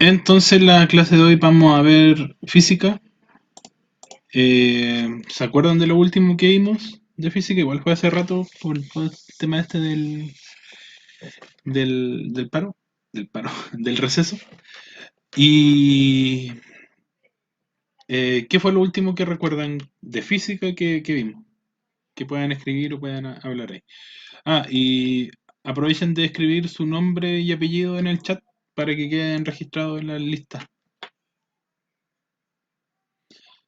Entonces, la clase de hoy vamos a ver física. ¿Se acuerdan de lo último que vimos de física? Igual fue hace rato por el tema este del paro, del paro, del receso. ¿Y qué fue lo último que recuerdan de física que vimos? Que puedan escribir o puedan hablar ahí. Y aprovechen de escribir su nombre y apellido en el chat para que queden registrados en la lista.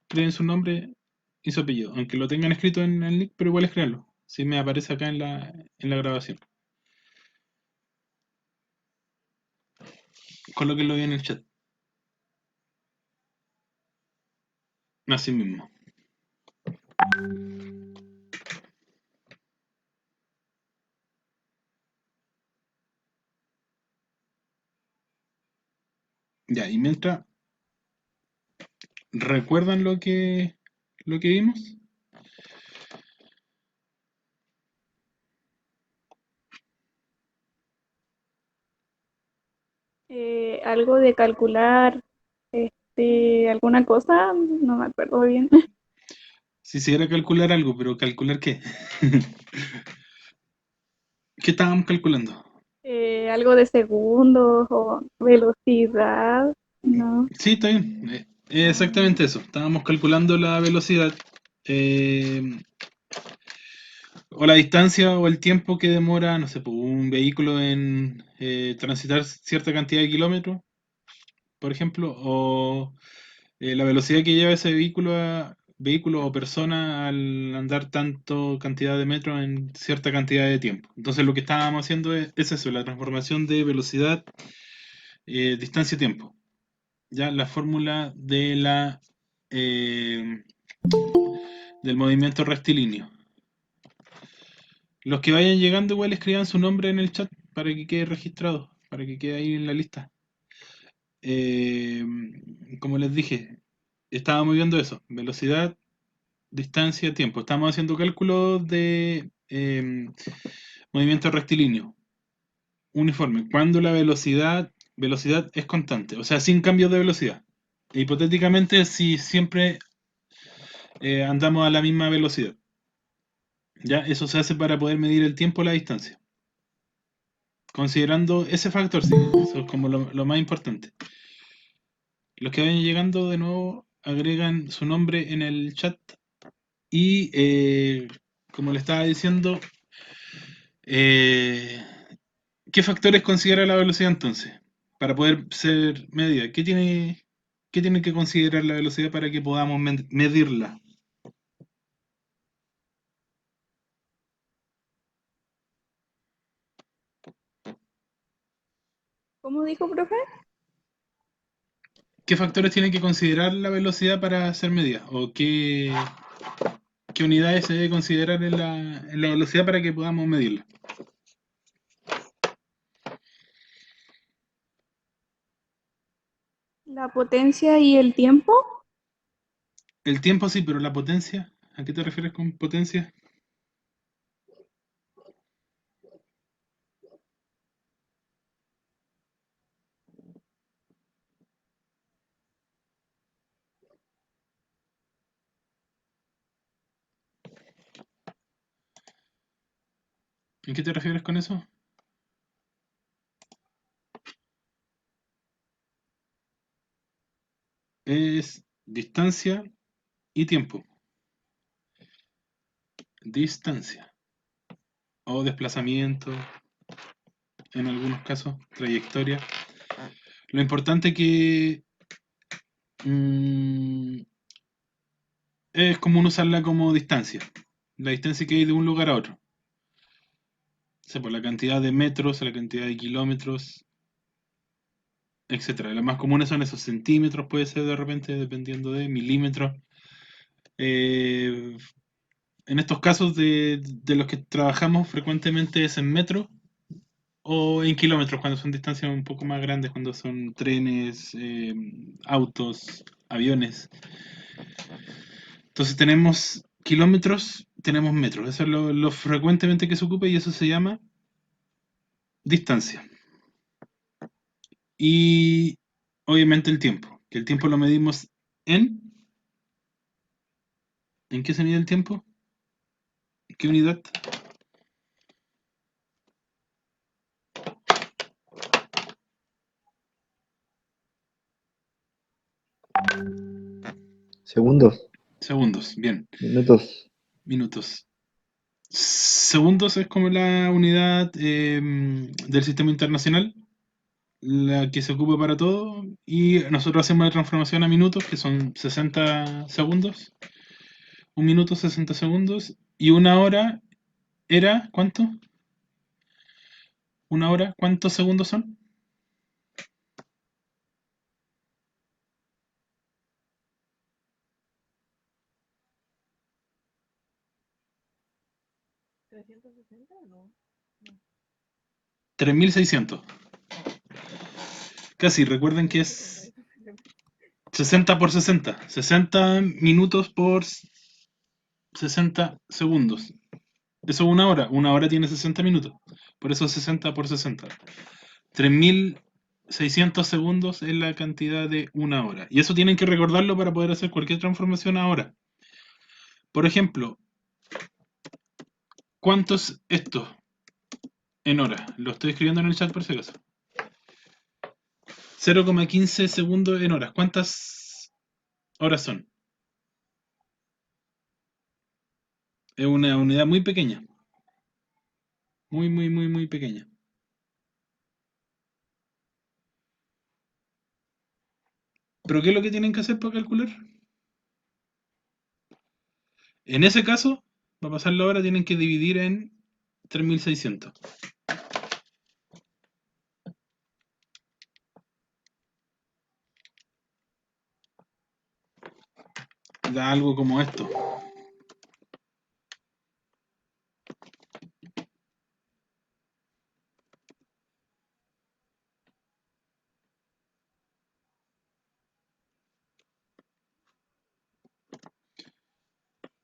Escriben su nombre y su apellido, aunque lo tengan escrito en el link, pero igual escríbanlo. Si me aparece acá en la grabación. Colóquenlo bien en el chat. Así mismo. Ya, y mientras, ¿recuerdan lo que vimos? Algo de calcular, alguna cosa, no me acuerdo bien. Si era calcular algo, pero ¿calcular qué? ¿Qué estábamos calculando? Algo de segundos o velocidad, ¿no? Sí, está bien. Exactamente eso. Estábamos calculando la velocidad eh, o la distancia o el tiempo que demora, no sé, pues, un vehículo en transitar cierta cantidad de kilómetros, por ejemplo, o la velocidad que lleva ese vehículo o persona al andar tanto cantidad de metros en cierta cantidad de tiempo. Entonces lo que estábamos haciendo es eso, la transformación de velocidad, distancia-tiempo. Ya la fórmula eh, del movimiento rectilíneo. Los que vayan llegando igual escriban su nombre en el chat para que quede registrado, para que quede ahí en la lista. Eh, Como les dije, estábamos viendo eso, velocidad, distancia, tiempo. Estamos haciendo cálculos de movimiento rectilíneo, uniforme. Cuando la velocidad es constante, o sea, sin cambios de velocidad. E hipotéticamente, si siempre andamos a la misma velocidad. Ya, eso se hace para poder medir el tiempo o la distancia. Considerando ese factor, sí, eso es como lo más importante. Los que vayan llegando de nuevo agregan su nombre en el chat y, como le estaba diciendo, eh, ¿qué factores considera la velocidad entonces? Para poder ser medida. ¿Qué tiene que considerar la velocidad para que podamos medirla? ¿Cómo dijo, profe? ¿Qué factores tiene que considerar la velocidad para ser medida? ¿O qué unidades se debe considerar en la velocidad para que podamos medirla? La potencia y el tiempo. El tiempo sí, pero la potencia, ¿a qué te refieres con potencia? ¿En qué te refieres con eso? Es distancia y tiempo. Distancia. O desplazamiento, en algunos casos, trayectoria. Lo importante que mm, es común usarla como distancia. La distancia que hay de un lugar a otro. O sea, por la cantidad de metros, la cantidad de kilómetros, etcétera. Las más comunes son esos centímetros, puede ser de repente, dependiendo de milímetros. Eh, en estos casos de los que trabajamos frecuentemente es en metros o en kilómetros, cuando son distancias un poco más grandes, cuando son trenes, autos, aviones. Entonces tenemos kilómetros, tenemos metros. Eso es lo frecuentemente que se ocupa y eso se llama distancia. Y obviamente el tiempo, que el tiempo lo medimos en... ¿En qué se mide el tiempo? ¿Qué unidad? Segundos, Segundos, bien. minutos, Minutos. Segundos es como la unidad del sistema internacional, la que se ocupa para todo, y nosotros hacemos la transformación a minutos, que son 60 segundos. Un minuto, 60 segundos, y una hora era, ¿cuánto? Una hora, ¿cuántos segundos son? 3600. Casi, recuerden que es 60 por 60. 60 minutos por 60 segundos. Eso es una hora. Una hora tiene 60 minutos. Por eso 60 por 60. 3600 segundos es la cantidad de una hora. Y eso tienen que recordarlo para poder hacer cualquier transformación ahora. Por ejemplo, ¿cuánto es esto en hora? Lo estoy escribiendo en el chat por si acaso. 0,15 segundos en horas. ¿Cuántas horas son? Es una unidad muy pequeña. Muy, muy, muy, muy pequeña. ¿Pero qué es lo que tienen que hacer para calcular? En ese caso, para pasar la hora tienen que dividir en 3600. Da algo como esto.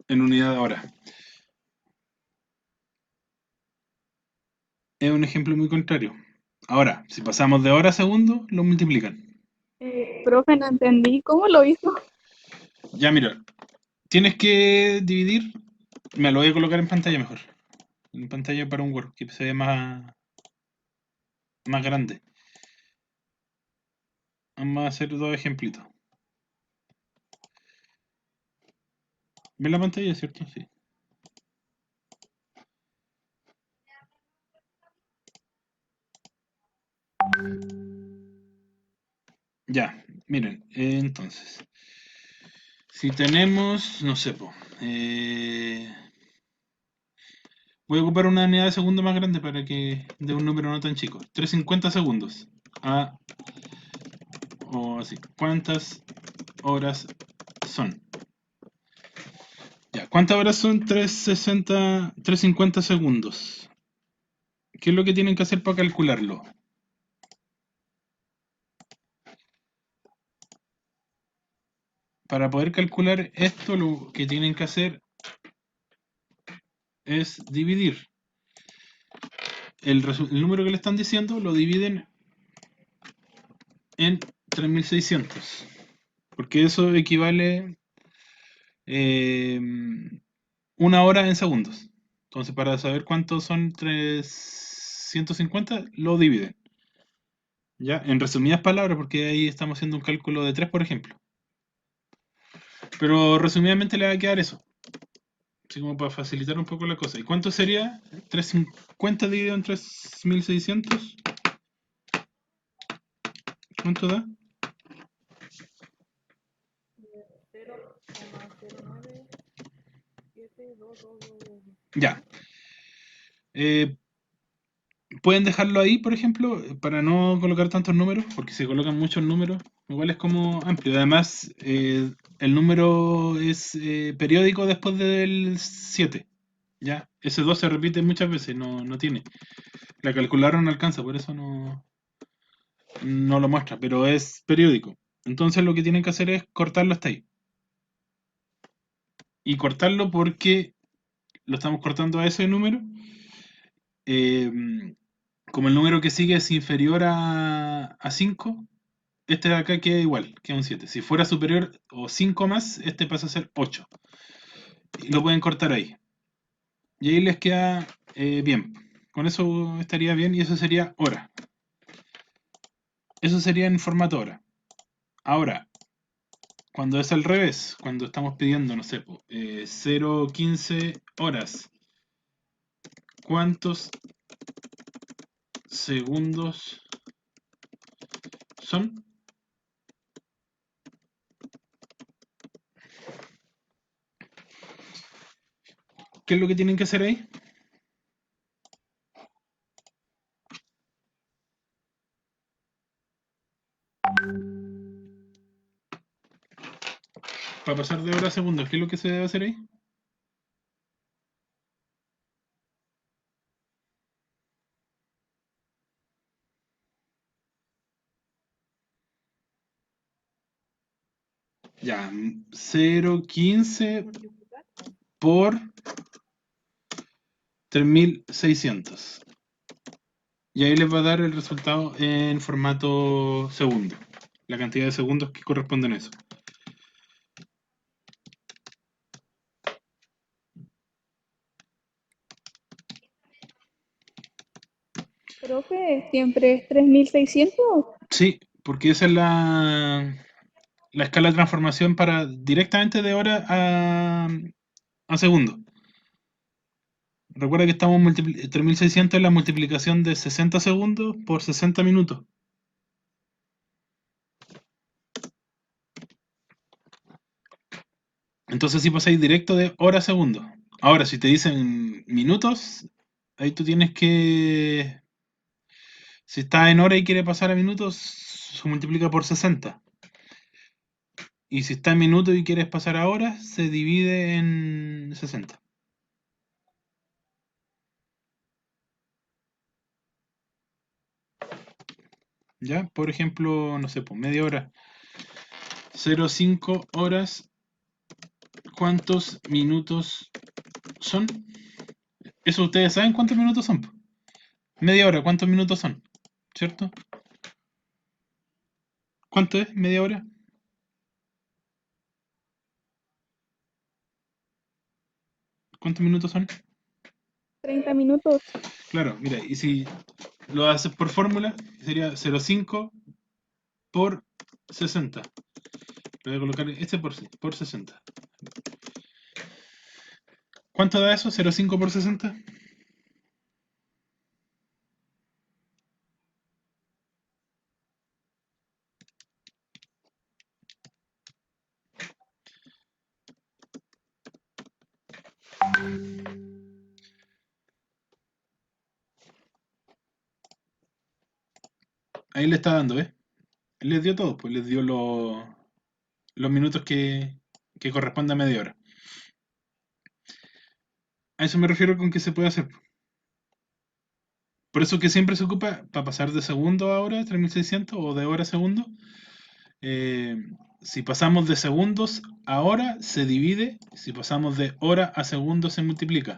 En unidad de hora. Es un ejemplo muy contrario. Ahora, si pasamos de hora a segundo, lo multiplican. Profe, no entendí. ¿Cómo lo hizo? Ya, mira, tienes que dividir. Me lo voy a colocar en pantalla mejor. En pantalla para un Word, que se vea más grande. Vamos a hacer dos ejemplitos. ¿Ven la pantalla, cierto? Sí. Ya, miren, entonces. Si tenemos, no sé, voy a ocupar una unidad de segundo más grande para que dé un número no tan chico. 350 segundos. Ah, o así. ¿Cuántas horas son? Ya, ¿cuántas horas son 360, 350 segundos? ¿Qué es lo que tienen que hacer para calcularlo? Para poder calcular esto, lo que tienen que hacer es dividir. El número que le están diciendo lo dividen en 3600. Porque eso equivale una hora en segundos. Entonces, para saber cuántos son 350, lo dividen. ¿Ya? En resumidas palabras, porque ahí estamos haciendo un cálculo de 3, por ejemplo. Pero resumidamente le va a quedar eso. Así como para facilitar un poco la cosa. ¿Y cuánto sería? 350 dividido en 3600. ¿Cuánto da? 0,0972222. Ya. Pueden dejarlo ahí, por ejemplo, para no colocar tantos números, porque si colocan muchos números, igual es como amplio. Además, el número es periódico después del 7. ¿Ya? Ese 2 se repite muchas veces, no tiene. La calculadora no alcanza, por eso no lo muestra, pero es periódico. Entonces lo que tienen que hacer es cortarlo hasta ahí. Y cortarlo porque lo estamos cortando a ese número. eh, Como el número que sigue es inferior a 5, este de acá queda igual, queda un 7. Si fuera superior o 5 más, este pasa a ser 8. Y lo pueden cortar ahí. Y ahí les queda bien. Con eso estaría bien y eso sería hora. Eso sería en formato hora. Ahora, cuando es al revés, cuando estamos pidiendo, no sé, 0,15 horas, ¿cuántos segundos son? ¿Qué es lo que tienen que hacer ahí? Para pasar de hora a segundos, ¿qué es lo que se debe hacer ahí? Ya, 0,15 por 3600. Y ahí les va a dar el resultado en formato segundo. La cantidad de segundos que corresponden a eso. Profe, siempre es 3600. Sí, porque esa es la escala de transformación para directamente de hora a segundo. Recuerda que estamos 3600 es la multiplicación de 60 segundos por 60 minutos. Entonces si pasáis directo de hora a segundo. Ahora, si te dicen minutos, ahí tú tienes que... Si está en hora y quiere pasar a minutos, se multiplica por 60. Y si está en minutos y quieres pasar a horas, se divide en 60. ¿Ya? Por ejemplo, no sé, pues media hora. 0,5 horas. ¿Cuántos minutos son? Eso ustedes saben cuántos minutos son, po. Media hora, ¿cuántos minutos son? ¿Cierto? ¿Cuánto es media hora? ¿Cuántos minutos son? 30 minutos. Claro, mira, y si lo haces por fórmula, sería 0,5 por 60. Le voy a colocar este por 60. ¿Cuánto da eso? 0,5 por 60. Ahí le está dando, ¿eh? Les dio todo, pues les dio los minutos que corresponde a media hora. A eso me refiero con que se puede hacer. Por eso que siempre se ocupa para pasar de segundo a hora, 3600, o de hora a segundo. eh, si pasamos de segundos a hora, se divide. Si pasamos de hora a segundo, se multiplica.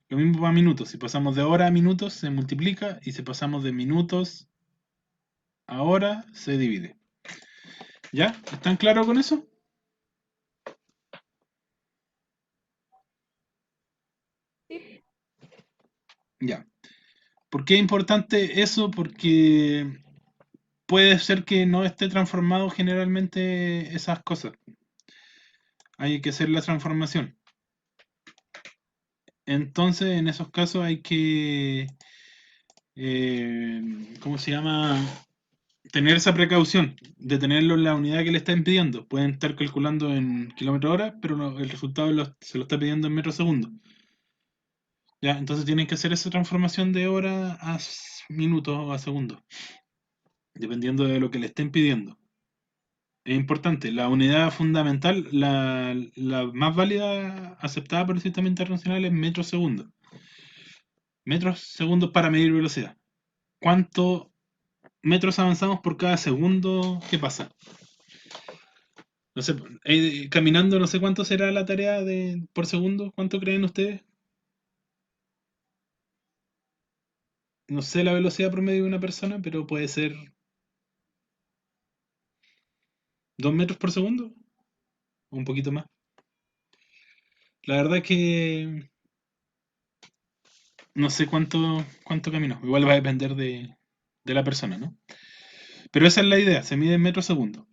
Lo mismo para minutos. Si pasamos de hora a minutos, se multiplica. Y si pasamos de minutos a hora, se divide. ¿Ya? ¿Están claros con eso? Sí. Ya. ¿Por qué es importante eso? Porque puede ser que no esté transformado generalmente esas cosas. Hay que hacer la transformación. Entonces, en esos casos hay que, ¿cómo se llama? Tener esa precaución de tenerlo en la unidad que le están pidiendo. Pueden estar calculando en kilómetros hora, pero el resultado se lo está pidiendo en metros segundo. Ya, entonces tienen que hacer esa transformación de hora a minutos o a segundos, dependiendo de lo que le estén pidiendo. Es importante, la unidad fundamental, la más válida aceptada por el sistema internacional es metros segundos. Metros segundos para medir velocidad. ¿Cuántos metros avanzamos por cada segundo que pasa? No sé, caminando no sé cuánto será la tarea por segundo. ¿Cuánto creen ustedes? No sé la velocidad promedio de una persona, pero puede ser ¿2 metros por segundo? ¿O un poquito más? La verdad es que no sé cuánto caminó. Igual va a depender de la persona, ¿no? Pero esa es la idea, se mide en metros segundo.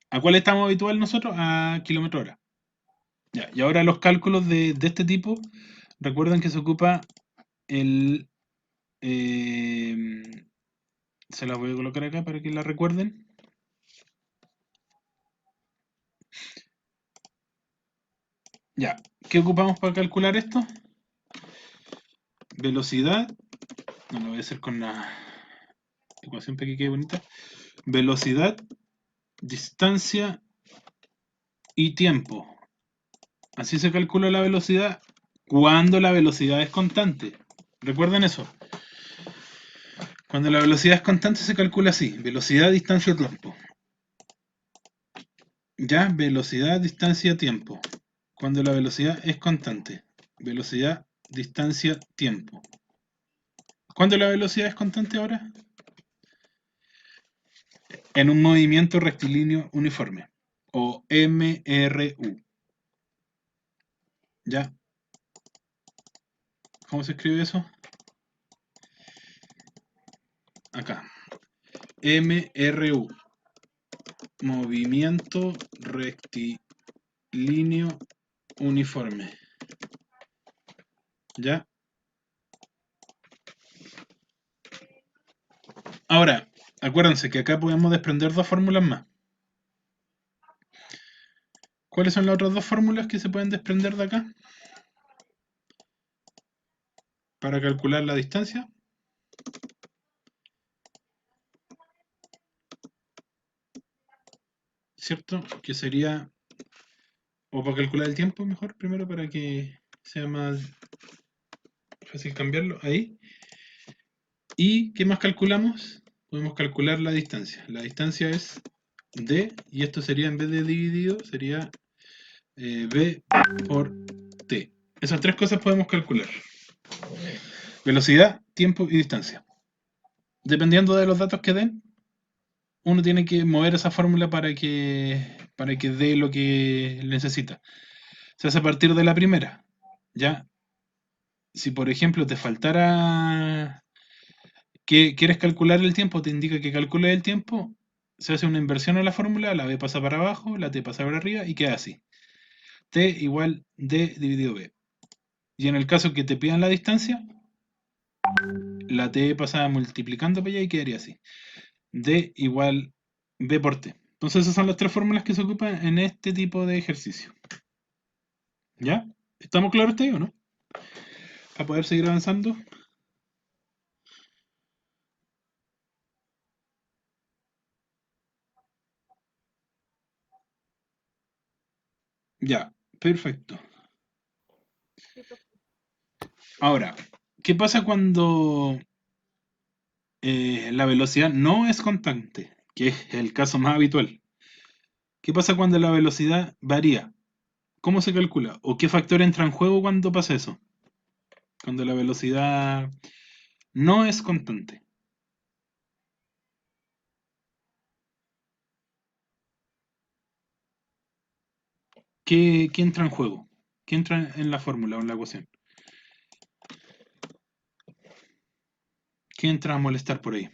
¿A cuál estamos habitual nosotros? A kilómetro hora. Ya, y ahora los cálculos de este tipo, recuerden que se ocupa el... eh, se las voy a colocar acá para que la recuerden. Ya, ¿qué ocupamos para calcular esto? Velocidad, no lo voy a hacer con la ecuación para que quede bonita. Velocidad, distancia y tiempo. Así se calcula la velocidad cuando la velocidad es constante. ¿Recuerden eso? Cuando la velocidad es constante se calcula así, velocidad, distancia, tiempo. Ya, velocidad, distancia, tiempo. Cuando la velocidad es constante. Velocidad, distancia, tiempo. ¿Cuándo la velocidad es constante ahora? En un movimiento rectilíneo uniforme. O MRU. ¿Ya? ¿Cómo se escribe eso? Acá. MRU. Movimiento rectilíneo uniforme. ¿Ya? Ahora, acuérdense que acá podemos desprender dos fórmulas más. ¿Cuáles son las otras dos fórmulas que se pueden desprender de acá? Para calcular la distancia. ¿Cierto? Que sería, o para calcular el tiempo mejor, primero para que sea más fácil cambiarlo, ahí. ¿Y qué más calculamos? Podemos calcular la distancia. La distancia es d, y esto sería, en vez de dividido, sería b por t. Esas tres cosas podemos calcular. Velocidad, tiempo y distancia. Dependiendo de los datos que den, uno tiene que mover esa fórmula para que dé lo que necesita. Se hace a partir de la primera. ¿Ya? Si por ejemplo te faltara que quieres calcular el tiempo, te indica que calcule el tiempo, se hace una inversión a la fórmula, la b pasa para abajo, la t pasa para arriba y queda así. T igual d dividido b. Y en el caso que te pidan la distancia, la t pasa multiplicando para allá y quedaría así. D igual b por t. Entonces esas son las tres fórmulas que se ocupan en este tipo de ejercicio. ¿Ya? ¿Estamos claros hasta ahí o no? Para poder seguir avanzando. Ya, perfecto. Ahora, ¿qué pasa cuando la velocidad no es constante? Que es el caso más habitual. ¿Qué pasa cuando la velocidad varía? ¿Cómo se calcula? ¿O qué factor entra en juego cuando pasa eso? Cuando la velocidad no es constante. ¿Qué entra en juego? ¿Qué entra en la fórmula o en la ecuación? ¿Qué entra a molestar por ahí?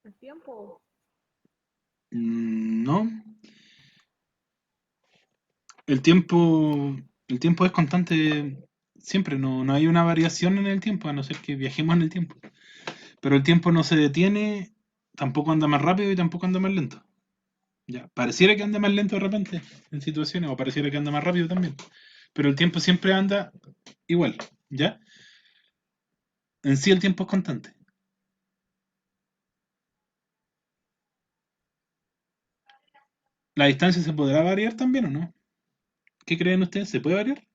El tiempo. No. El tiempo, el tiempo es constante siempre, no hay una variación en el tiempo, a no ser que viajemos en el tiempo. Pero el tiempo no se detiene, tampoco anda más rápido y tampoco anda más lento. Ya, pareciera que anda más lento de repente en situaciones, o pareciera que anda más rápido también. Pero el tiempo siempre anda igual, ¿ya? En sí el tiempo es constante. ¿La distancia se podrá variar también o no? ¿Qué creen ustedes? ¿Se puede variar?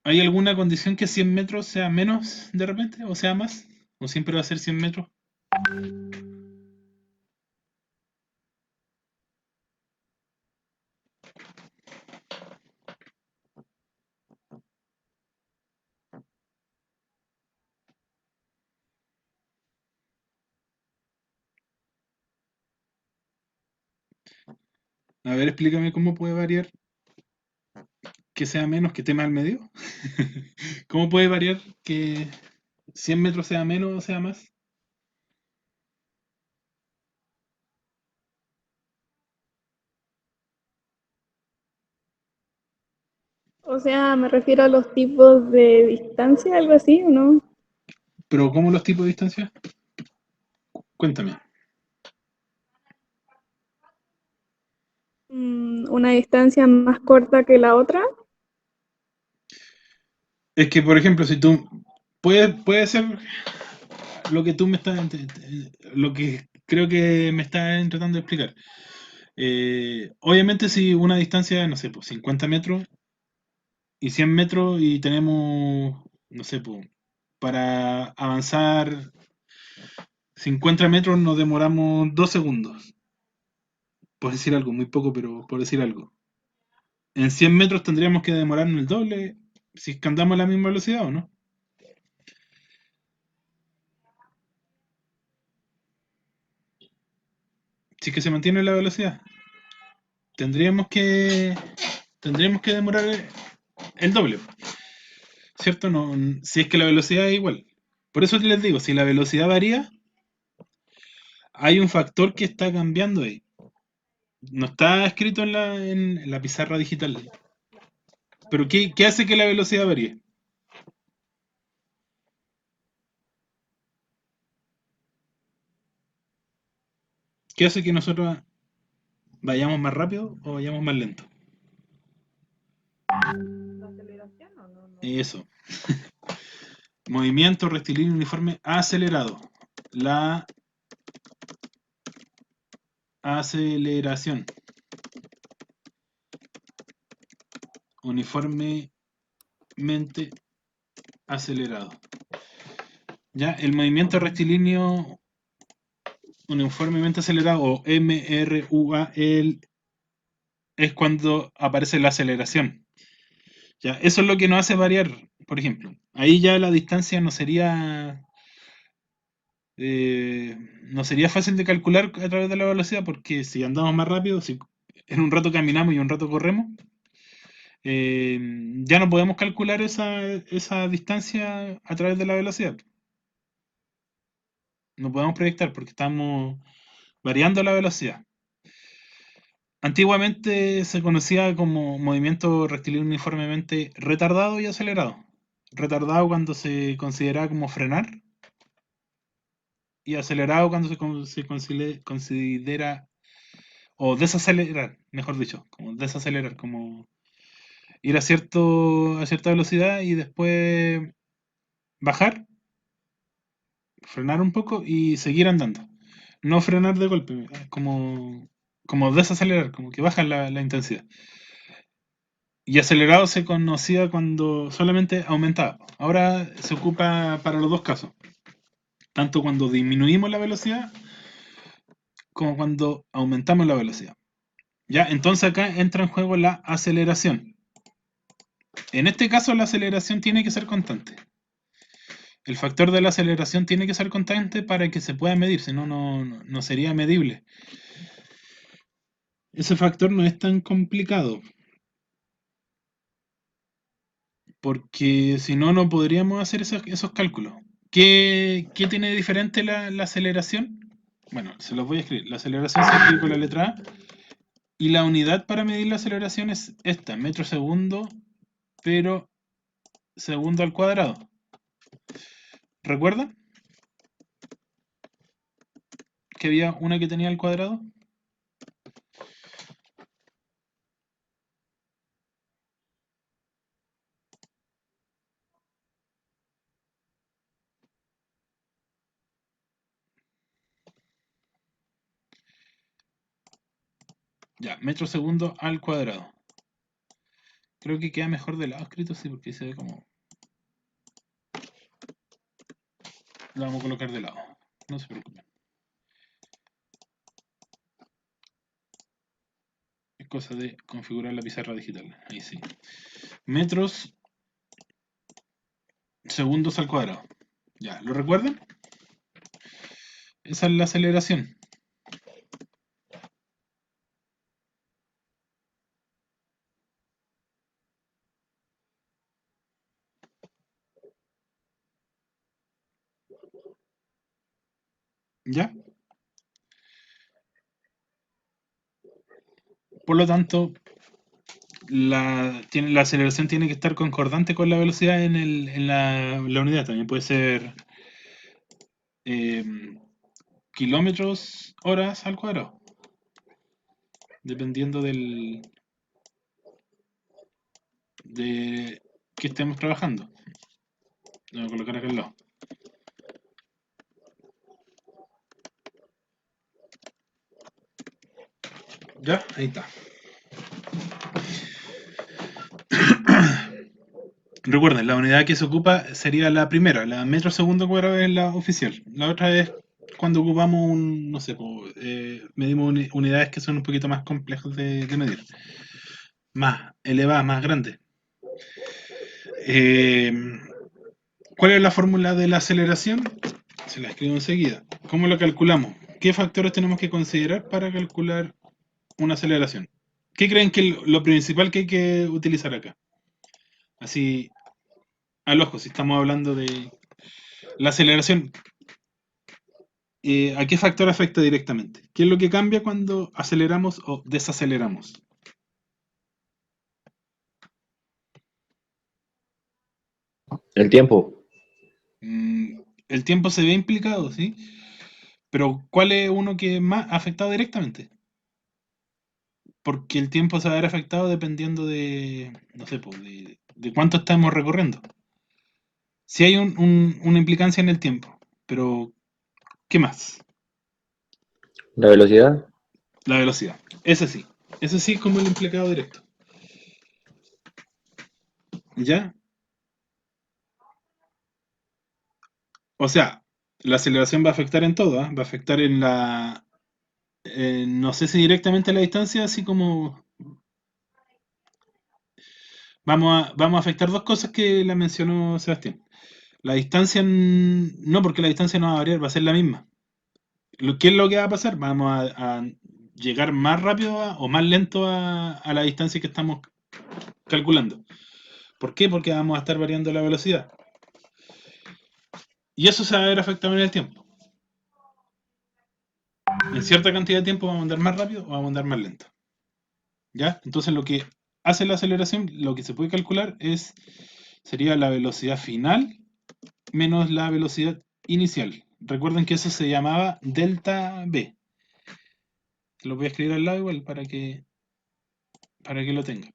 ¿Hay alguna condición que 100 metros sea menos de repente o sea más? ¿O siempre va a ser 100 metros? A ver, explícame cómo puede variar que sea menos que esté más al medio. ¿Cómo puede variar que 100 metros sea menos o sea más? O sea, me refiero a los tipos de distancia, algo así, ¿o no? Pero ¿cómo los tipos de distancia? Cuéntame. Una distancia más corta que la otra. Es que, por ejemplo, si tú... Puede ser lo que tú me estás... Lo que creo que me estás tratando de explicar. Obviamente si una distancia, no sé, pues 50 metros y 100 metros y tenemos, no sé, pues, para avanzar 50 metros nos demoramos 2 segundos. Por decir algo, muy poco, pero por decir algo. En 100 metros tendríamos que demorarnos el doble si es que andamos a la misma velocidad, ¿o no? Si es que se mantiene la velocidad. Tendríamos que tendríamos que demorar el doble, ¿cierto? No, si es que la velocidad es igual. Por eso les digo, si la velocidad varía, hay un factor que está cambiando ahí. No está escrito en la pizarra digital. Pero ¿qué hace que la velocidad varíe? ¿Qué hace que nosotros vayamos más rápido o vayamos más lento? ¿La aceleración o no? Eso. Movimiento rectilíneo uniforme acelerado. La aceleración uniformemente acelerado. Ya, el movimiento rectilíneo uniformemente acelerado o MRUA es cuando aparece la aceleración. Ya, eso es lo que nos hace variar, por ejemplo. Ahí ya la distancia no sería fácil de calcular a través de la velocidad, porque si andamos más rápido, si en un rato caminamos y un rato corremos, eh, ya no podemos calcular esa distancia a través de la velocidad. No podemos proyectar porque estamos variando la velocidad. Antiguamente se conocía como movimiento rectilíneo uniformemente retardado y acelerado. Retardado cuando se consideraba como frenar y acelerado cuando considera o desacelerar, mejor dicho, como desacelerar, como ir a cierta velocidad y después bajar, frenar un poco y seguir andando. No frenar de golpe, como desacelerar, como que baja la intensidad. Y acelerado se conocía cuando solamente aumentaba. Ahora se ocupa para los dos casos, tanto cuando disminuimos la velocidad como cuando aumentamos la velocidad. Ya, entonces acá entra en juego la aceleración. En este caso la aceleración tiene que ser constante. El factor de la aceleración tiene que ser constante para que se pueda medir, si no, no sería medible. Ese factor no es tan complicado, porque si no, no podríamos hacer esos cálculos. ¿Qué tiene de diferente la aceleración? Bueno, se los voy a escribir. La aceleración se escribe con la letra A y la unidad para medir la aceleración es esta, metro segundo, pero segundo al cuadrado. ¿Recuerda que había una que tenía al cuadrado? Ya, metro segundo al cuadrado. Creo que queda mejor de lado escrito, sí, porque se ve como... Lo vamos a colocar de lado. No se preocupen. cosa de configurar la pizarra digital. Ahí sí. Metros segundos al cuadrado. Ya, ¿lo recuerdan? Esa es la aceleración. ¿Ya? Por lo tanto, la aceleración tiene que estar concordante con la velocidad en la unidad. También puede ser em, kilómetros horas al cuadrado, dependiendo de que estemos trabajando. Lo voy a colocar acá al lado. ¿Ya? Ahí está. Recuerden, la unidad que se ocupa sería la primera, la metro segundo cuadrado es la oficial. La otra es cuando ocupamos no sé, medimos unidades que son un poquito más complejas de medir, más elevadas, más grandes. Eh, ¿Cuál es la fórmula de la aceleración? Se la escribo enseguida. ¿Cómo lo calculamos? ¿Qué factores tenemos que considerar para calcular una aceleración? ¿Qué creen que es lo principal que hay que utilizar acá? Así, al ojo, si estamos hablando de la aceleración, ¿a qué factor afecta directamente? ¿Qué es lo que cambia cuando aceleramos o desaceleramos? El tiempo. El tiempo se ve implicado, ¿sí? Pero ¿cuál es uno que más ha afectado directamente? Porque el tiempo se va a ver afectado dependiendo de, no sé, pues, de cuánto estamos recorriendo. Sí hay una implicancia en el tiempo, pero ¿qué más? La velocidad. La velocidad. Ese sí es como el implicado directo. ¿Ya? O sea, la aceleración va a afectar en todo, ¿ah? Va a afectar en no sé si directamente en la distancia, así como vamos a afectar dos cosas que la mencionó Sebastián. La distancia, no, porque la distancia no va a variar, va a ser la misma. ¿Qué es lo que va a pasar? Vamos a llegar más rápido o más lento a la distancia que estamos calculando. ¿Por qué? Porque vamos a estar variando la velocidad. Y eso se va a ver afectado en el tiempo. En cierta cantidad de tiempo vamos a andar más rápido o vamos a andar más lento. ¿Ya? Entonces lo que hace la aceleración, lo que se puede calcular sería la velocidad final menos la velocidad inicial. Recuerden que eso se llamaba delta V. Lo voy a escribir al lado igual para que lo tengan.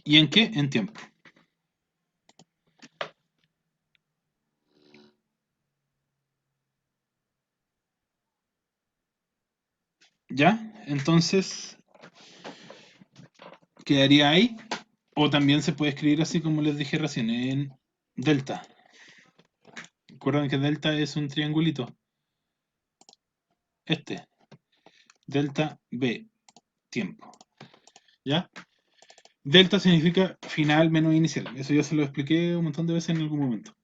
¿Y en qué? En tiempo. ¿Ya? Entonces quedaría ahí. O también se puede escribir así como les dije recién, en delta. Recuerden que delta es un triangulito. Delta V, tiempo. ¿Ya? Delta significa final menos inicial. Eso ya se lo expliqué un montón de veces en algún momento.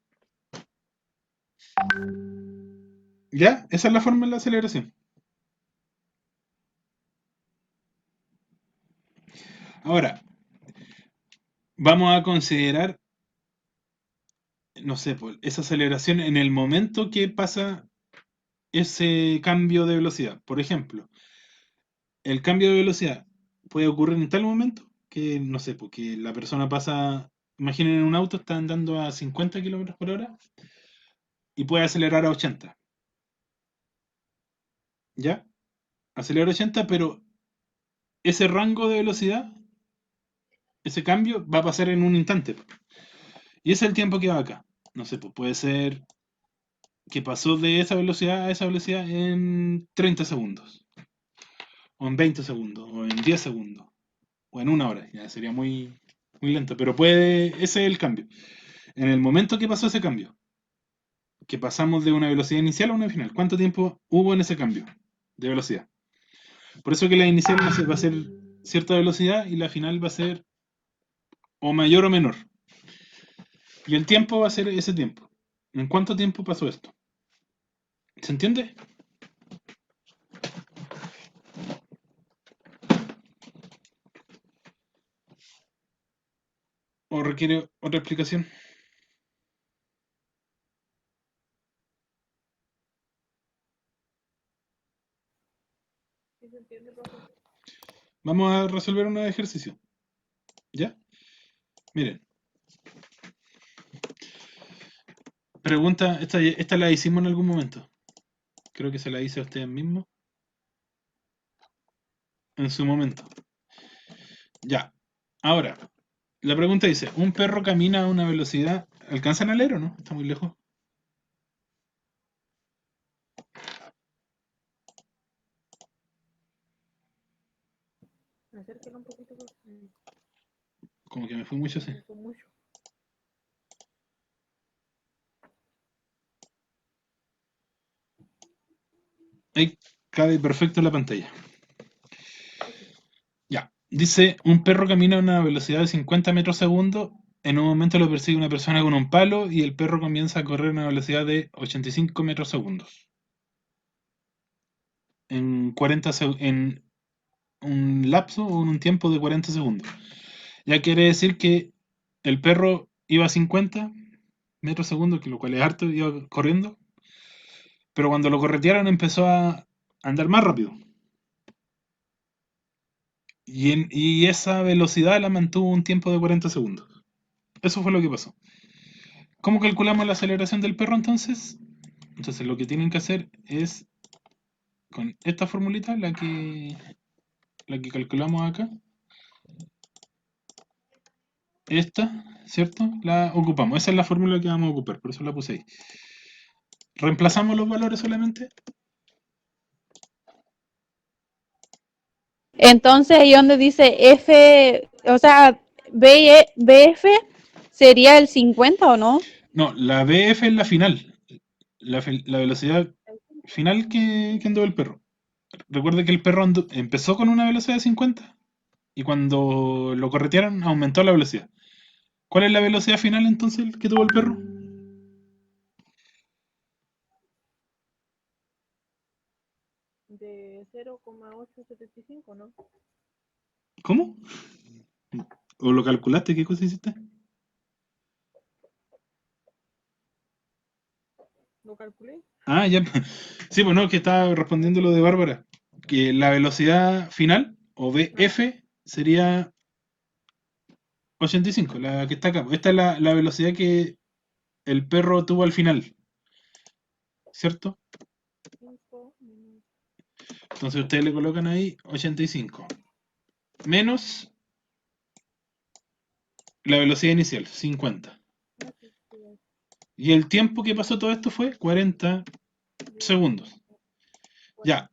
¿Ya? Esa es la forma de la aceleración. Ahora, vamos a considerar, no sé, pues, esa aceleración en el momento que pasa ese cambio de velocidad. Por ejemplo, el cambio de velocidad puede ocurrir en tal momento que, no sé, porque la persona pasa, imaginen en un auto, está andando a 50 kilómetros por hora y puede acelerar a 80. ¿Ya? Acelera a 80, pero ese rango de velocidad, ese cambio, va a pasar en un instante. Y ese es el tiempo que va acá. No sé, pues puede ser que pasó de esa velocidad a esa velocidad en 30 segundos, o en 20 segundos, o en 10 segundos, o en una hora. Ya sería muy lento, pero ese es el cambio. En el momento que pasó ese cambio, que pasamos de una velocidad inicial a una final, ¿cuánto tiempo hubo en ese cambio de velocidad? Por eso que la inicial no se va a ser cierta velocidad y la final va a ser o mayor o menor. Y el tiempo va a ser ese tiempo. ¿En cuánto tiempo pasó esto? ¿Se entiende? ¿O requiere otra explicación? ¿Sí se entiende, profe? Vamos a resolver un ejercicio. ¿Ya? Miren. Pregunta, esta la hicimos en algún momento. Creo que se la hice a ustedes mismos. En su momento. Ya. Ahora, la pregunta dice, ¿un perro camina a una velocidad? ¿Alcanzan a leer o no? Está muy lejos. Acérquelo un poquito, profe. Como que me fui mucho así. Me fue mucho. Ahí cabe perfecto en la pantalla. Ya. Dice, un perro camina a una velocidad de 50 metros segundo. En un momento lo persigue una persona con un palo y el perro comienza a correr a una velocidad de 85 metros segundos. En un lapso o en un tiempo de 40 segundos. Ya quiere decir que el perro iba a 50 metros segundo, que lo cual es harto, iba corriendo, pero cuando lo corretearon empezó a andar más rápido. Y esa velocidad la mantuvo un tiempo de 40 segundos. Eso fue lo que pasó. ¿Cómo calculamos la aceleración del perro entonces? Entonces lo que tienen que hacer es con esta formulita, la que calculamos acá, esta, ¿cierto? La ocupamos. Esa es la fórmula que vamos a ocupar, por eso la puse ahí. Reemplazamos los valores solamente. Entonces, ahí donde dice F, o sea, BF sería el 50 o no? No, la BF es la final. La velocidad final que anduvo el perro. Recuerda que el perro empezó con una velocidad de 50 y cuando lo corretearon aumentó la velocidad. ¿Cuál es la velocidad final entonces que tuvo el perro? De 0,875, ¿no? ¿Cómo? ¿O lo calculaste? ¿Qué cosa hiciste? ¿Lo calculé? Ah, ya. Sí, pues no, que estaba respondiendo lo de Bárbara. Que la velocidad final, o BF, sería 85, la que está acá. Esta es la velocidad que el perro tuvo al final, ¿cierto? 5 minutos. Entonces ustedes le colocan ahí 85. Menos la velocidad inicial, 50. Y el tiempo que pasó todo esto fue 40 segundos. Ya,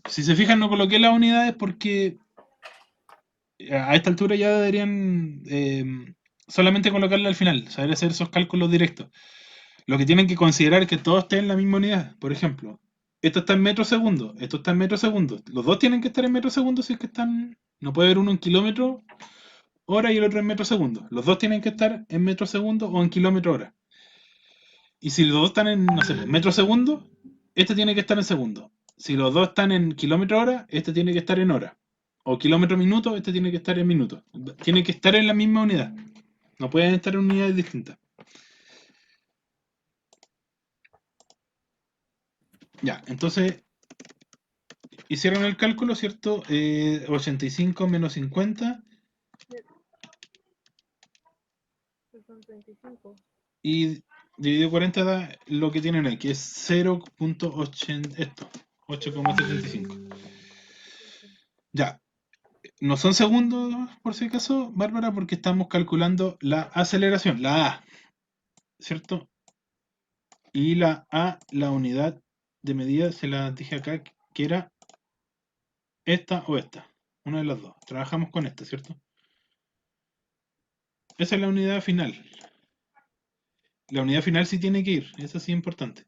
si se fijan no coloqué las unidades porque a esta altura ya deberían solamente colocarla al final, saber hacer esos cálculos directos. Lo que tienen que considerar es que todo esté en la misma unidad. Por ejemplo, esto está en metros segundos, esto está en metros segundos. Los dos tienen que estar en metros segundos si es que están... No puede haber uno en kilómetro hora y el otro en metros segundos. Los dos tienen que estar en metros segundos o en kilómetro hora. Y si los dos están en, no sé, pues, metros segundos, este tiene que estar en segundos. Si los dos están en kilómetro hora, este tiene que estar en hora. O kilómetro minuto, este tiene que estar en minutos. Tiene que estar en la misma unidad. No pueden estar en unidades distintas. Ya, entonces hicieron el cálculo, ¿cierto? 85 menos 50 Son 35. y dividido 40 da lo que tienen ahí, que es 0.80, esto, 8,75. Ya, no son segundos, por si acaso, Bárbara, porque estamos calculando la aceleración, la A, ¿cierto? Y la A, la unidad de medida, se la dije acá, que era esta o esta, una de las dos. Trabajamos con esta, ¿cierto? Esa es la unidad final. La unidad final sí tiene que ir, eso sí es importante.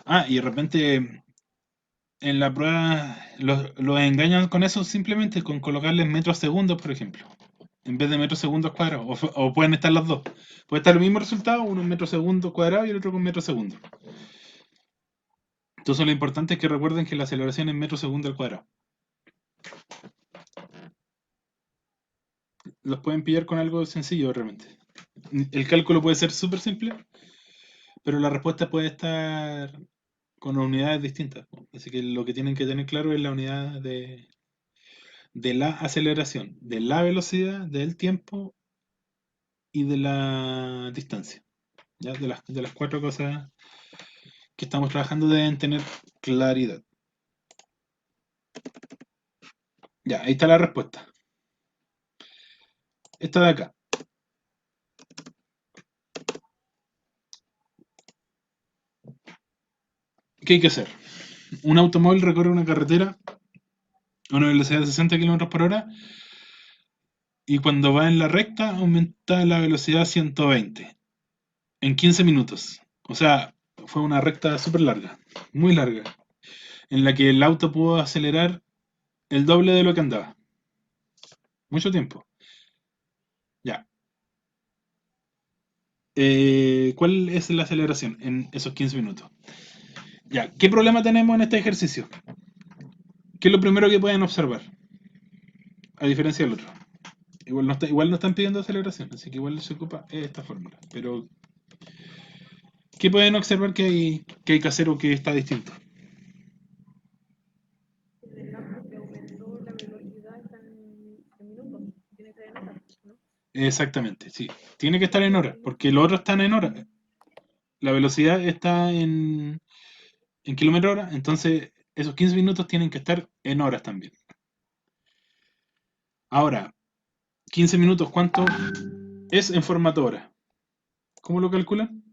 Ah, y de repente En la prueba los engañan con eso simplemente con colocarles metros segundos, por ejemplo, en vez de metros segundos cuadrados. O pueden estar las dos. Puede estar el mismo resultado, uno en metros segundos cuadrados y el otro con metros segundos. Entonces lo importante es que recuerden que la aceleración es metros segundos al cuadrado. Los pueden pillar con algo sencillo realmente. El cálculo puede ser súper simple, pero la respuesta puede estar con unidades distintas. Así que lo que tienen que tener claro es la unidad de la aceleración, de la velocidad, del tiempo y de la distancia. ¿Ya? De las cuatro cosas que estamos trabajando deben tener claridad. Ya, ahí está la respuesta. Esta de acá. ¿Qué hay que hacer? Un automóvil recorre una carretera a una velocidad de 60 km por hora y cuando va en la recta aumenta la velocidad a 120 en 15 minutos. O sea, fue una recta súper larga, muy larga, en la que el auto pudo acelerar el doble de lo que andaba. Mucho tiempo. Ya. ¿Cuál es la aceleración en esos 15 minutos? Ya, ¿qué problema tenemos en este ejercicio? ¿Qué es lo primero que pueden observar? A diferencia del otro. Igual no están pidiendo aceleración, así que igual se ocupa esta fórmula. Pero, ¿qué pueden observar que hay que hacer o que está distinto? En el campo que aumentó la velocidad está en minutos, tiene que ser en horas, ¿no? Exactamente, sí. Tiene que estar en hora, porque los otros están en hora. La velocidad está en kilómetros hora, entonces esos 15 minutos tienen que estar en horas también. Ahora, 15 minutos, ¿cuánto es en formato hora? ¿Cómo lo calculan?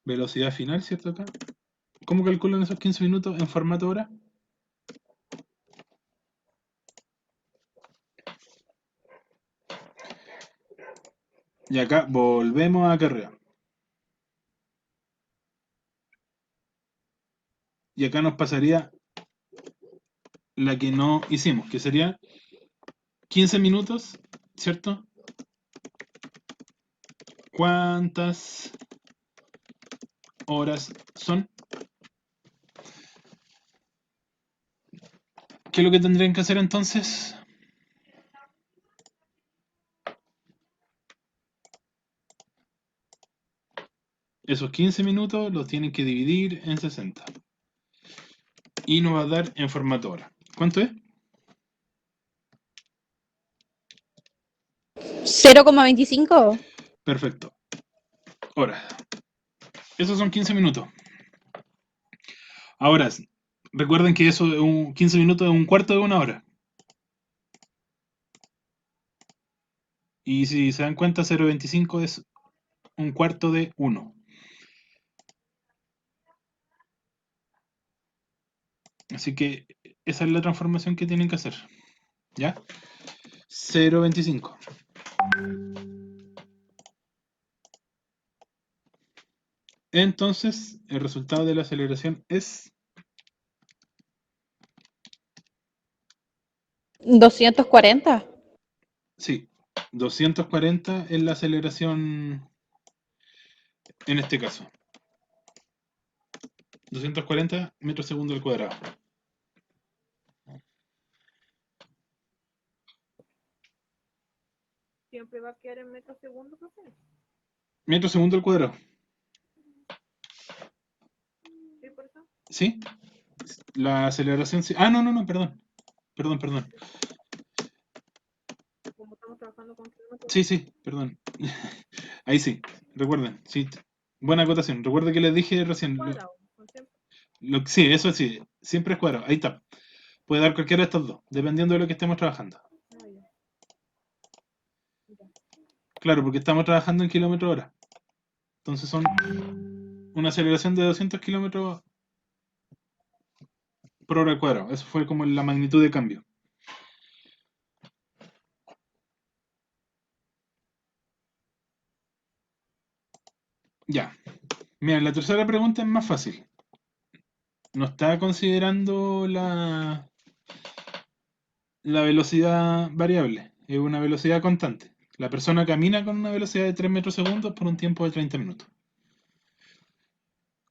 Velocidad final, ¿cierto acá? ¿Cómo calculan esos 15 minutos en formato hora? Y acá volvemos a carrera. Y acá nos pasaría la que no hicimos, que sería 15 minutos, ¿cierto? ¿Cuántas horas son? ¿Qué es lo que tendrían que hacer entonces? Esos 15 minutos los tienen que dividir en 60. Y nos va a dar en formato hora. ¿Cuánto es? 0,25. Perfecto. Hora. Esos son 15 minutos. Ahora, recuerden que eso es 15 minutos es un cuarto de una hora. Y si se dan cuenta, 0,25 es un cuarto de 1. Así que esa es la transformación que tienen que hacer. ¿Ya? 0,25. Entonces, el resultado de la aceleración es 240. sí, 240 es la aceleración en este caso. 240 metros segundo al cuadrado. Siempre va a quedar en metros segundos, profe. Metros segundo al cuadrado. ¿Sí, por eso? ¿Sí? La aceleración sí. Ah, no, perdón. Perdón. Como estamos trabajando con kilómetros, Sí, perdón. Ahí sí, recuerden. Sí, buena acotación. Recuerda que les dije recién. cuadrados, son siempre. Sí, eso sí. Siempre es cuadrado. Ahí está. Puede dar cualquiera de estos dos, dependiendo de lo que estemos trabajando. Ah, ya. Ya. Claro, porque estamos trabajando en kilómetros hora. Entonces son una aceleración de 200 kilómetros por hora al cuadrado. Eso fue como la magnitud de cambio. Ya. Mira, la tercera pregunta es más fácil. no está considerando la velocidad variable, es una velocidad constante. La persona camina con una velocidad de 3 metros segundos por un tiempo de 30 minutos.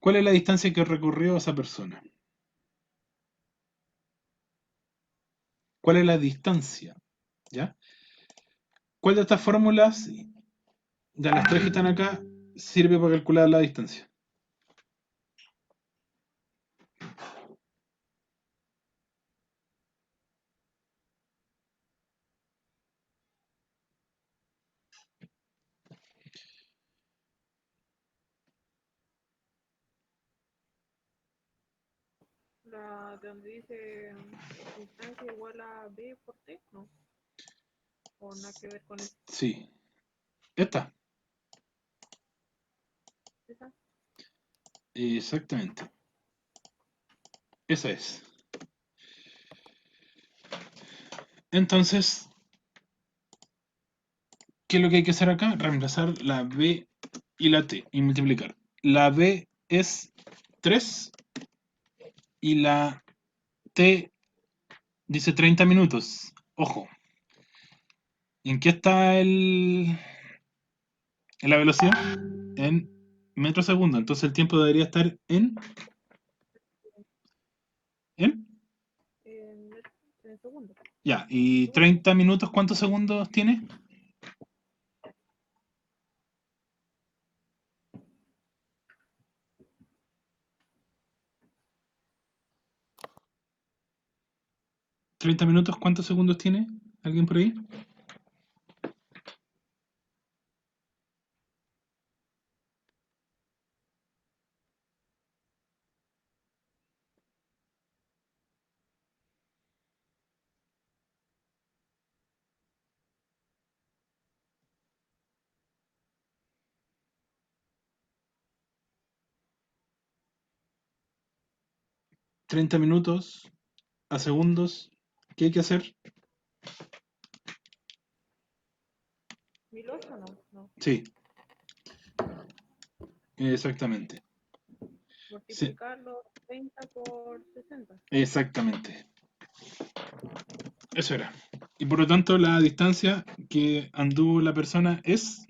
¿Cuál es la distancia que recorrió esa persona? ¿Cuál es la distancia? ¿Ya? ¿Cuál de estas fórmulas, de las tres que están acá, sirve para calcular la distancia? La de donde dice distancia igual a B por T, ¿no? O nada que ver con Sí. Esta. esa. Exactamente. Esa es. Entonces, ¿qué es lo que hay que hacer acá? Reemplazar la B y la T y multiplicar. La B es 3 y la T dice 30 minutos. Ojo. ¿En qué está en la velocidad? En metros segundo. Entonces el tiempo debería estar en. En segundo. Ya, y 30 minutos, ¿cuántos segundos tiene? ¿30 minutos, cuántos segundos tiene? ¿Alguien por ahí? ¿30 minutos a segundos? ¿Qué hay que hacer? 1008 no, no. Sí, exactamente. Sí, Multiplicarlo 30 por 60. exactamente. Eso era. Y por lo tanto, la distancia que anduvo la persona es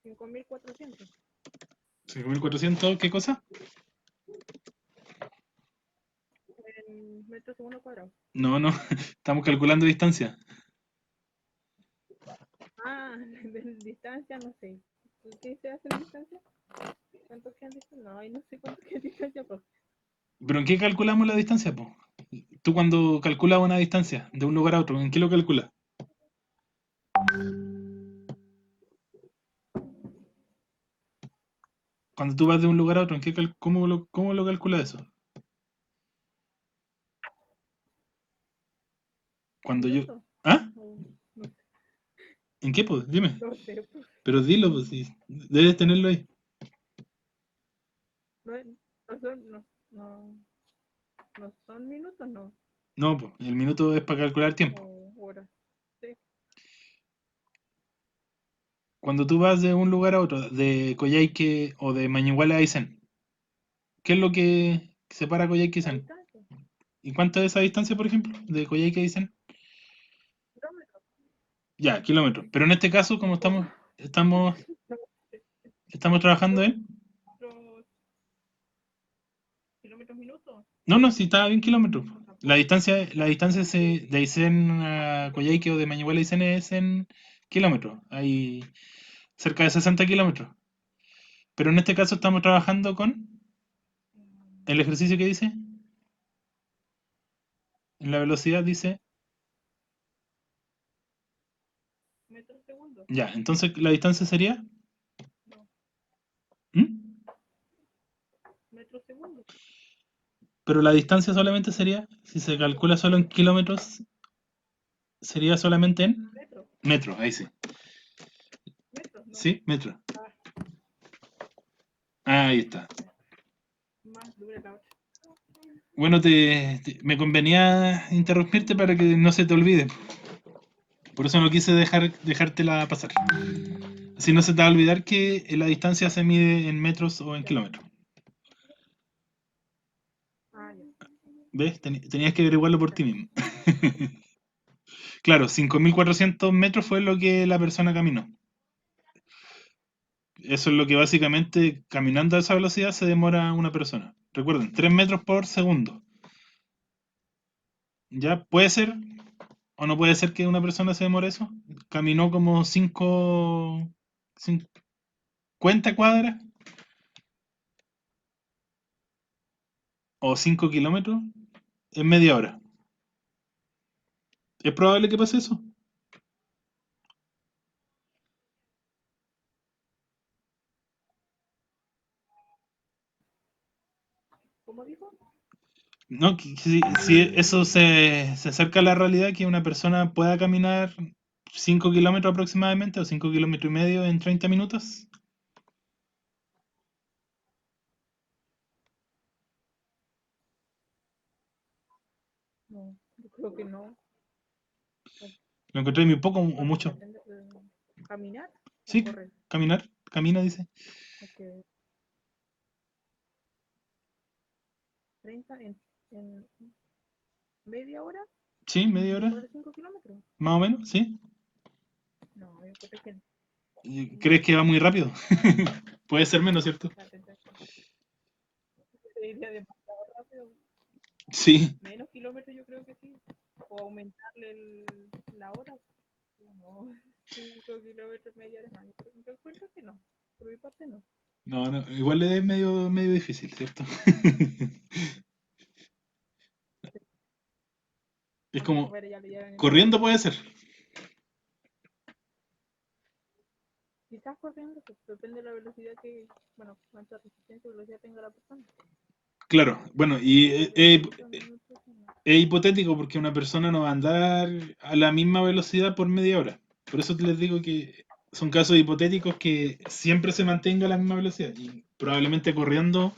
5400 5.400, ¿qué cosa? en metros segundo cuadrado. No, no, estamos calculando distancia. Ah, de distancia no sé. ¿Qué se hace en distancia? ¿Cuánto queda en distancia? No, ay, no sé cuánto queda en distancia, pues. ¿Pero en qué calculamos la distancia, po? Tú cuando calculas una distancia de un lugar a otro, ¿en qué lo calculas? Cuando tú vas de un lugar a otro, ¿cómo lo calculas eso? Cuando yo... ¿Minutos? ¿Ah? No sé, ¿En qué, pues? Dime. no sé, pues. Pero dilo, pues, si debes tenerlo ahí. No, no son, no son minutos, no. No, pues, el minuto es para calcular tiempo. O horas. Sí. Cuando tú vas de un lugar a otro, de Coyhaique o de Mañiguala a Aysén, ¿qué es lo que separa Coyhaique y La Aysén? distancia. ¿Y cuánto es esa distancia, por ejemplo, de Coyhaique a Aysén? Kilómetros. Ya, kilómetros. Pero en este caso, como O estamos, no, estamos trabajando en... kilómetros, kilómetros minutos. No, no, si está bien kilómetros. No, La tampoco. distancia, la distancia de Aysén a Coyhaique o de Mañiguala a Aysén es en kilómetros. Hay cerca de 60 kilómetros. Pero en este caso estamos trabajando con el ejercicio que dice, en la velocidad dice, Metros segundos. ya, entonces la distancia sería, No, ¿Mm? metros segundos. Pero la distancia solamente sería, si se calcula solo en kilómetros, sería solamente en Metros. metros, ahí sí. Metros, no. Sí, metros. Ah, Ahí está. más dura la otra. Bueno, me convenía interrumpirte para que no se te olvide. Por eso no quise dejártela pasar. Así no se te va a olvidar que la distancia se mide en metros o en kilómetros. Ah, ya. ¿Ves? Tenías que averiguarlo por ti mismo. Claro, 5.400 metros fue lo que la persona caminó. Eso es lo que básicamente caminando a esa velocidad se demora una persona. Recuerden, 3 metros por segundo. ¿Ya puede ser o no puede ser que una persona se demore eso? Caminó como 50 cuadras o 5 kilómetros en media hora. ¿Es probable que pase eso? ¿Cómo dijo? No, si eso se acerca a la realidad, que una persona pueda caminar 5 kilómetros aproximadamente o 5 kilómetros y medio en 30 minutos. No, yo creo que no. ¿Lo encontré muy poco o Bueno, mucho? depende de caminar o Sí, correr. caminar, camina, dice. Porque 30 en media hora Sí, media hora, recorre 5 kilómetros. más o menos, sí. No, yo creo que no. ¿Y crees que va muy rápido? Puede ser menos, ¿cierto? La tendré que iría demasiado rápido. Sí, Menos kilómetros yo creo que sí. O aumentarle la hora. No, 5 kilómetros media hora. No, yo encuentro que no. Por mi parte no. no, igual es medio difícil, ¿cierto? Es Cuando como, fuera ya le llegan en el corriendo carro. puede ser. Quizás corriendo, pues depende de la velocidad que, bueno, cuánta resistencia o velocidad tenga la persona. Claro, bueno, y Pero de 30 minutos no. es hipotético porque una persona no va a andar a la misma velocidad por media hora. Por eso les digo que son casos hipotéticos que siempre se mantenga a la misma velocidad. Y probablemente corriendo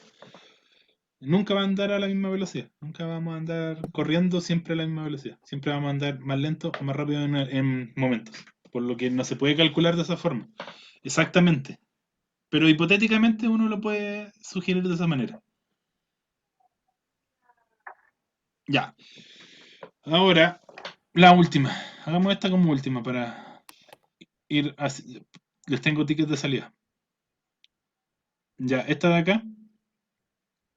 nunca va a andar a la misma velocidad. Nunca vamos a andar corriendo siempre a la misma velocidad. Siempre vamos a andar más lento o más rápido en momentos. Por lo que no se puede calcular de esa forma. Exactamente. Pero hipotéticamente uno lo puede sugerir de esa manera. Ya. Ahora, la última. Hagamos esta como última para ir así. Les tengo tickets de salida. Ya, esta de acá.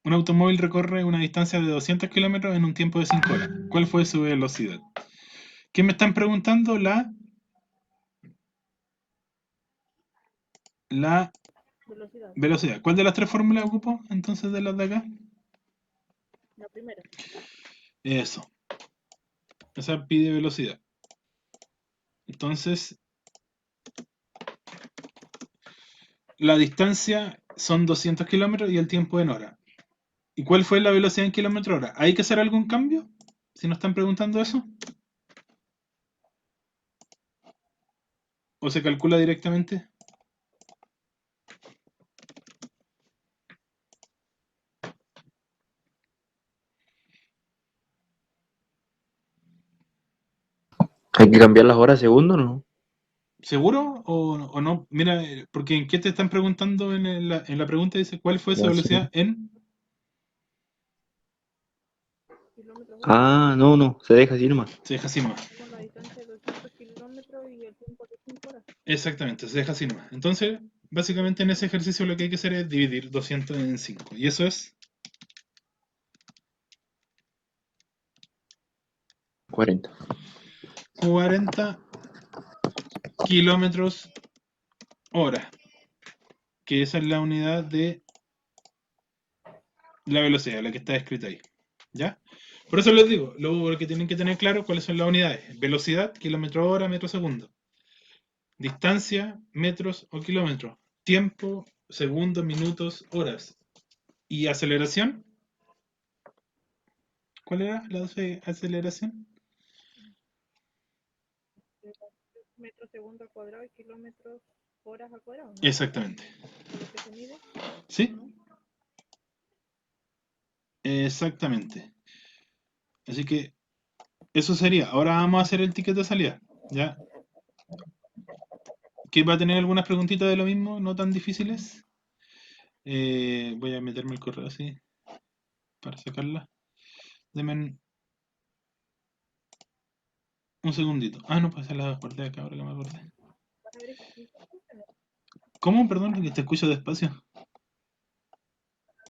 Un automóvil recorre una distancia de 200 kilómetros en un tiempo de 5 horas. ¿Cuál fue su velocidad? ¿Qué me están preguntando? La Velocidad. velocidad. ¿Cuál de las tres fórmulas ocupo entonces de las de acá? La primera. Eso. Esa pide velocidad. Entonces, la distancia son 200 kilómetros y el tiempo en hora. ¿Y cuál fue la velocidad en kilómetro hora? ¿Hay que hacer algún cambio? Si nos están preguntando eso. ¿O se calcula directamente? Hay que cambiar las horas a segundo, ¿no? ¿Seguro o no? Mira, porque ¿en qué te están preguntando en la pregunta? Dice, ¿cuál fue su Ya, sí. velocidad en? Kilómetros hora. Ah, no, no, se deja así nomás. Se deja así nomás. Con la distancia de 200 kilómetros y el tiempo de 5 horas. Exactamente, se deja así nomás. Entonces, básicamente en ese ejercicio lo que hay que hacer es dividir 200 en 5. Y eso es 40. 40 kilómetros hora. Que esa es la unidad de la velocidad, la que está escrita ahí. ¿Ya? Por eso les digo, lo que tienen que tener claro cuáles son las unidades. Velocidad, kilómetro hora, metro segundo. Distancia, metros o kilómetros. Tiempo, segundos, minutos, horas. ¿Y aceleración? ¿Cuál era la aceleración? Metros segundo al cuadrado y kilómetros horas al cuadrado, ¿no? Exactamente. Por lo que se mide, ¿Sí? ¿no? Exactamente. Así que eso sería. Ahora vamos a hacer el ticket de salida. ¿Ya? que va a tener algunas preguntitas de lo mismo, no tan difíciles. Voy a meterme el correo así para sacarla. Denme un segundito. Ah, no, pues se la guardé acá ahora que me acordé. Vas a ver ejercicio, pues, ¿no? ¿Cómo? Perdón, que te escucho despacio.